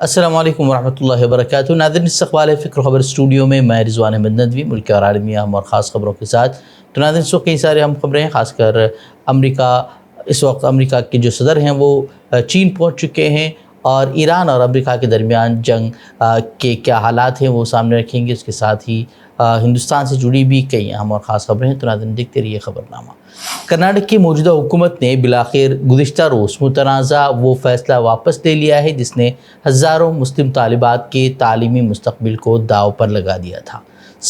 السلام علیکم ورحمۃ اللہ وبرکاتہ۔ ناظرین، استقبال فکر خبر اسٹوڈیو میں میں رضوان احمد ندوی ملک اور عالمی اہم اور خاص خبروں کے ساتھ۔ تو ناظرین، اس وقت کئی سارے اہم خبریں ہیں، خاص کر اس وقت امریکہ کے جو صدر ہیں وہ چین پہنچ چکے ہیں اور ایران اور امریکہ کے درمیان جنگ کے کیا حالات ہیں وہ سامنے رکھیں گے۔ اس کے ساتھ ہی ہندوستان سے جڑی بھی کئی اہم اور خاص خبریں ہیں۔ تو ناظرین، دیکھتے رہیے خبرنامہ۔ کرناٹک کی موجودہ حکومت نے بلاخر گزشتہ روز متنازع وہ فیصلہ واپس لے لیا ہے جس نے ہزاروں مسلم طالبات کے تعلیمی مستقبل کو داؤ پر لگا دیا تھا۔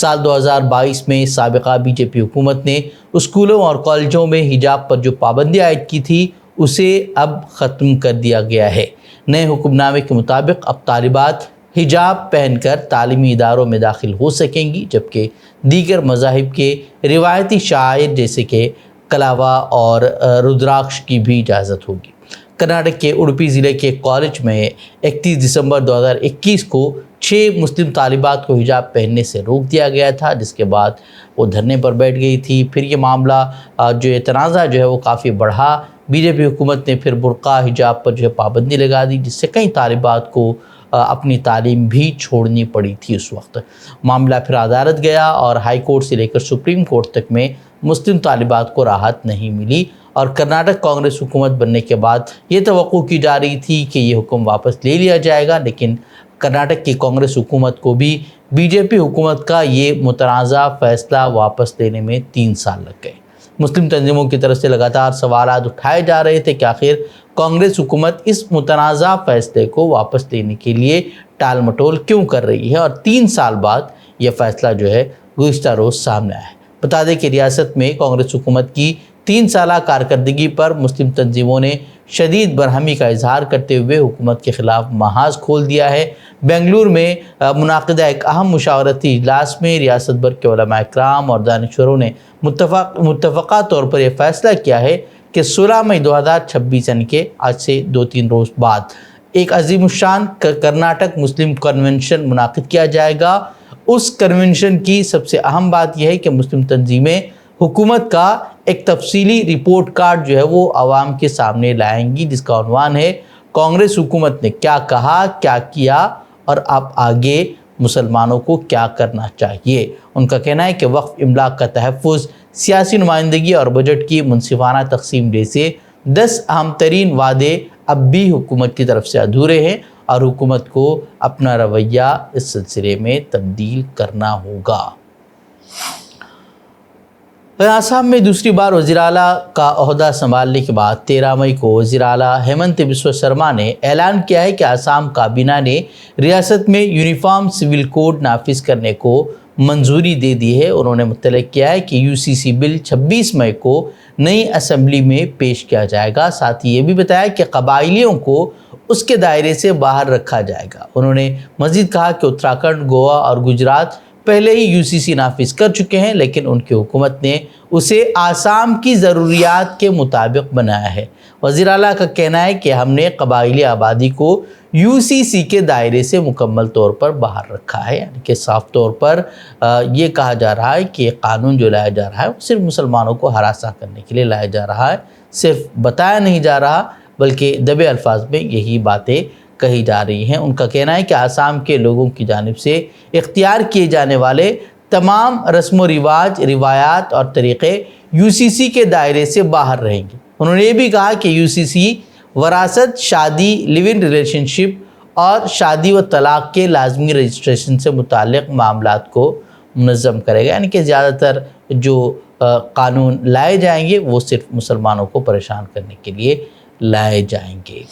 سال 2022 میں سابقہ بی جے پی حکومت نے اسکولوں اور کالجوں میں حجاب پر جو پابندی عائد کی تھی اسے اب ختم کر دیا گیا ہے۔ نئے حکم نامے کے مطابق اب طالبات حجاب پہن کر تعلیمی اداروں میں داخل ہو سکیں گی، جبکہ دیگر مذاہب کے روایتی شعائر جیسے کہ کلاوا اور رودراکش کی بھی اجازت ہوگی۔ کرناٹک کے اڈپی ضلع کے کالج میں 31 دسمبر 2021 کو 6 مسلم طالبات کو حجاب پہننے سے روک دیا گیا تھا، جس کے بعد وہ دھرنے پر بیٹھ گئی تھی۔ پھر یہ معاملہ تنازع جو ہے وہ کافی بڑھا۔ بی جے پی حکومت نے پھر برقع حجاب پر پابندی لگا دی، جس سے کئی طالبات کو اپنی تعلیم بھی چھوڑنی پڑی تھی۔ اس وقت معاملہ پھر عدالت گیا اور ہائی کورٹ سے لے کر سپریم کورٹ تک میں مسلم طالبات کو راحت نہیں ملی، اور کرناٹک کانگریس حکومت بننے کے بعد یہ توقع کی جا رہی تھی کہ یہ حکم واپس لے لیا جائے گا، لیکن کرناٹک کی کانگریس حکومت کو بھی بی جے پی حکومت کا یہ متنازع فیصلہ واپس لینے میں 3 سال لگ گئے۔ مسلم تنظیموں کی طرف سے لگاتار سوالات اٹھائے جا رہے تھے کہ آخر کانگریس حکومت اس متنازع فیصلے کو واپس لینے کے لیے ٹال مٹول کیوں کر رہی ہے، اور 3 سال بعد یہ فیصلہ گزشتہ روز سامنے آیا ہے۔ بتا دیں کہ ریاست میں کانگریس حکومت کی 3 سالہ کارکردگی پر مسلم تنظیموں نے شدید برہمی کا اظہار کرتے ہوئے حکومت کے خلاف محاذ کھول دیا ہے۔ بنگلور میں منعقدہ ایک اہم مشاورتی اجلاس میں ریاست بھر کے علماء اکرام اور دانشوروں نے متفقہ طور پر یہ فیصلہ کیا ہے کہ 16 مئی 2026 یعنی کہ آج سے 2-3 روز بعد ایک عظیم الشان کرناٹک مسلم کنونشن منعقد کیا جائے گا۔ اس کنونشن کی سب سے اہم بات یہ ہے کہ مسلم تنظیمیں حکومت کا ایک تفصیلی رپورٹ کارڈ وہ عوام کے سامنے لائیں گی، جس کا عنوان ہے کانگریس حکومت نے کیا کہا، کیا کیا اور اب آگے مسلمانوں کو کیا کرنا چاہیے۔ ان کا کہنا ہے کہ وقف املاک کا تحفظ، سیاسی نمائندگی اور بجٹ کی منصفانہ تقسیم جیسے 10 اہم ترین وعدے اب بھی حکومت کی طرف سے ادھورے ہیں، اور حکومت کو اپنا رویہ اس سلسلے میں تبدیل کرنا ہوگا۔ آسام میں دوسری بار وزیر اعلیٰ کا عہدہ سنبھالنے کے بعد 13 مئی کو وزیر اعلیٰ ہیمنت بسوا شرما نے اعلان کیا ہے کہ آسام کابینہ نے ریاست میں یونیفارم سول کوڈ نافذ کرنے کو منظوری دے دی ہے۔ انہوں نے مطلع کیا ہے کہ UCC بل 26 مئی کو نئی اسمبلی میں پیش کیا جائے گا۔ ساتھ ہی یہ بھی بتایا کہ قبائلیوں کو اس کے دائرے سے باہر رکھا جائے گا۔ انہوں نے مزید کہا کہ اتراکھنڈ، گوا اور گجرات پہلے ہی UCC نافذ کر چکے ہیں، لیکن ان کی حکومت نے اسے آسام کی ضروریات کے مطابق بنایا ہے۔ وزیر اعلیٰ کا کہنا ہے کہ ہم نے قبائلی آبادی کو UCC کے دائرے سے مکمل طور پر باہر رکھا ہے، یعنی کہ صاف طور پر یہ کہا جا رہا ہے کہ یہ قانون جو لایا جا رہا ہے وہ صرف مسلمانوں کو ہراساں کرنے کے لیے لایا جا رہا ہے، صرف بتایا نہیں جا رہا بلکہ دبے الفاظ میں یہی باتیں کہی جا رہی ہیں۔ ان کا کہنا ہے کہ آسام کے لوگوں کی جانب سے اختیار کیے جانے والے تمام رسم و رواج، روایات اور طریقے UCC کے دائرے سے باہر رہیں گے۔ انہوں نے یہ بھی کہا کہ UCC وراثت، شادی، لیو ان ریلیشن شپ اور شادی و طلاق کے لازمی رجسٹریشن سے متعلق معاملات کو منظم کرے گا، یعنی کہ زیادہ تر جو قانون لائے جائیں گے وہ صرف مسلمانوں کو پریشان کرنے کے لیے لائے جائیں گے۔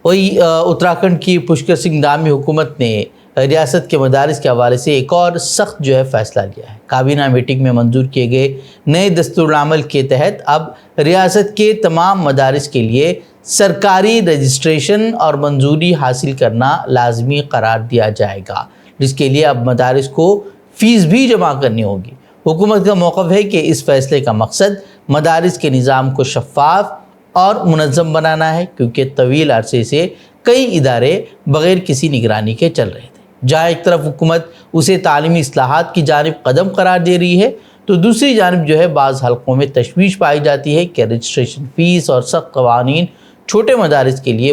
وہی اتراکھنڈ کی پشکر سنگھ دھامی حکومت نے ریاست کے مدارس کے حوالے سے ایک اور سخت فیصلہ لیا ہے۔ کابینہ میٹنگ میں منظور کیے گئے نئے دستورالعمل کے تحت اب ریاست کے تمام مدارس کے لیے سرکاری رجسٹریشن اور منظوری حاصل کرنا لازمی قرار دیا جائے گا، جس کے لیے اب مدارس کو فیس بھی جمع کرنی ہوگی۔ حکومت کا موقف ہے کہ اس فیصلے کا مقصد مدارس کے نظام کو شفاف اور منظم بنانا ہے، کیونکہ طویل عرصے سے کئی ادارے بغیر کسی نگرانی کے چل رہے تھے۔ جہاں ایک طرف حکومت اسے تعلیمی اصلاحات کی جانب قدم قرار دے رہی ہے، تو دوسری جانب بعض حلقوں میں تشویش پائی جاتی ہے کہ رجسٹریشن فیس اور سخت قوانین چھوٹے مدارس کے لیے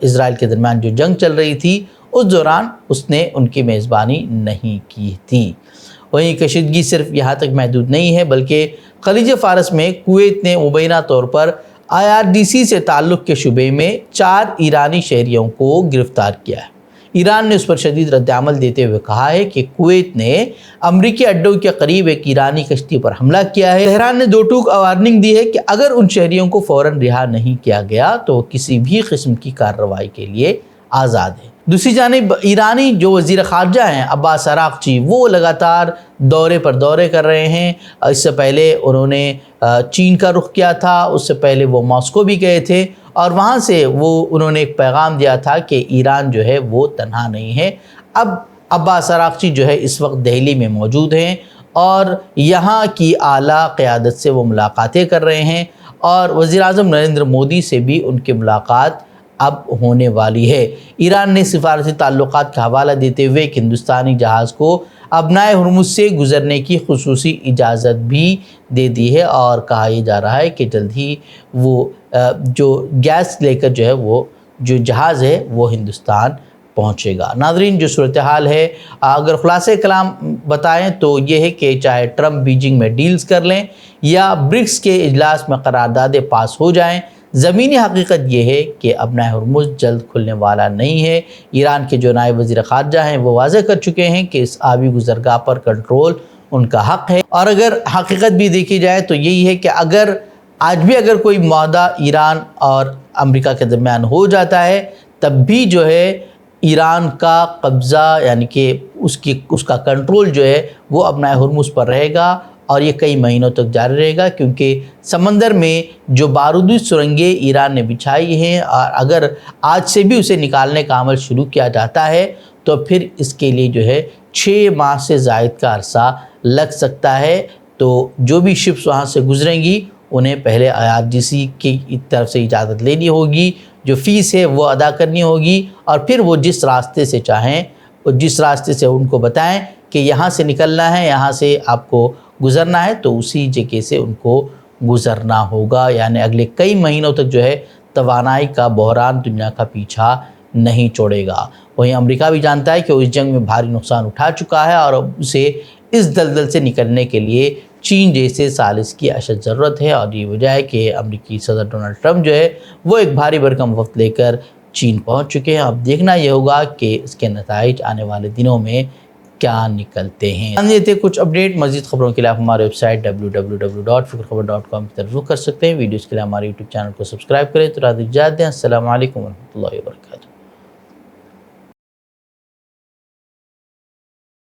اسرائیل کے درمیان جو جنگ چل رہی تھی اس دوران اس نے ان کی میزبانی نہیں کی تھی۔ وہیں کشیدگی صرف یہاں تک محدود نہیں ہے بلکہ خلیج فارس میں کویت نے مبینہ طور پر IRGC سے تعلق کے شبے میں 4 ایرانی شہریوں کو گرفتار کیا ہے۔ ایران نے اس پر شدید رد عمل دیتے ہوئے کہا ہے کہ کویت نے امریکی اڈوں کے قریب ایک ایرانی کشتی پر حملہ کیا ہے۔ تہران نے 2 ٹوک وارننگ دی ہے کہ اگر ان شہریوں کو فوراً رہا نہیں کیا گیا تو وہ کسی بھی قسم کی کارروائی کے لیے آزاد ہے۔ دوسری جانب ایرانی جو وزیر خارجہ ہیں عباس عراقچی، وہ لگاتار دورے پر دورے کر رہے ہیں۔ اس سے پہلے انہوں نے چین کا رخ کیا تھا، اس سے پہلے وہ ماسکو بھی گئے تھے اور وہاں سے انہوں نے ایک پیغام دیا تھا کہ ایران جو ہے وہ تنہا نہیں ہے۔ اب عباس عراقچی جو ہے اس وقت دہلی میں موجود ہیں اور یہاں کی اعلیٰ قیادت سے وہ ملاقاتیں کر رہے ہیں اور وزیر اعظم نریندر مودی سے بھی ان کی ملاقات اب ہونے والی ہے۔ ایران نے سفارتی تعلقات کا حوالہ دیتے ہوئے ایک ہندوستانی جہاز کو ابنائے ہرمز سے گزرنے کی خصوصی اجازت بھی دے دی ہے اور کہا یہ جا رہا ہے کہ جلد ہی وہ جو گیس لے کر جو ہے وہ جو جہاز ہے وہ ہندوستان پہنچے گا۔ ناظرین، جو صورتحال ہے اگر خلاصہ کلام بتائیں تو یہ ہے کہ چاہے ٹرمپ بیجنگ میں ڈیلز کر لیں یا برکس کے اجلاس میں قراردادیں پاس ہو جائیں، زمینی حقیقت یہ ہے کہ ابنائے ہرمز جلد کھلنے والا نہیں ہے۔ ایران کے جو نائب وزیر خارجہ ہیں وہ واضح کر چکے ہیں کہ اس آبی گزرگاہ پر کنٹرول ان کا حق ہے، اور اگر حقیقت بھی دیکھی جائے تو یہی ہے کہ آج بھی اگر کوئی معاہدہ ایران اور امریکہ کے درمیان ہو جاتا ہے تب بھی جو ہے ایران کا قبضہ یعنی کہ اس کا کنٹرول جو ہے وہ ابنائے ہرمز پر رہے گا اور یہ کئی مہینوں تک جاری رہے گا، کیونکہ سمندر میں جو بارودی سرنگیں ایران نے بچھائی ہیں اور اگر آج سے بھی اسے نکالنے کا عمل شروع کیا جاتا ہے تو پھر اس کے لیے جو ہے 6 ماہ سے زائد کا عرصہ لگ سکتا ہے۔ تو جو بھی شپس وہاں سے گزریں گی انہیں پہلے IRGC کی طرف سے اجازت لینی ہوگی، جو فیس ہے وہ ادا کرنی ہوگی، اور پھر وہ جس راستے سے چاہیں جس راستے سے ان کو بتائیں کہ یہاں سے نکلنا ہے، یہاں سے آپ کو گزرنا ہے، تو اسی جگہ سے ان کو گزرنا ہوگا۔ یعنی اگلے کئی مہینوں تک جو ہے توانائی کا بحران دنیا کا پیچھا نہیں چھوڑے گا۔ وہیں امریکہ بھی جانتا ہے کہ وہ اس جنگ میں بھاری نقصان اٹھا چکا ہے اور اب اسے اس دلدل سے نکلنے کے لیے چین جیسے ثالث کی اشد ضرورت ہے، اور یہ وجہ ہے کہ امریکی صدر ڈونلڈ ٹرمپ جو ہے وہ ایک بھاری بھرکم وفد لے کر چین پہنچ چکے ہیں۔ اب دیکھنا یہ ہوگا کہ اس کے نتائج آنے والے دنوں میں کیا نکلتے ہیں۔ یہ تھے کچھ اپڈیٹ۔ مزید خبروں کے لیے آپ ہمارے ویب سائٹ www.fikrkhabar.com کی طرف رخ کر سکتے ہیں۔ ویڈیوز کے لیے ہمارے یوٹیوب چینل کو سبسکرائب کریں۔ تو اجازت دیں۔ السلام علیکم ورحمۃ اللہ وبرکاتہ۔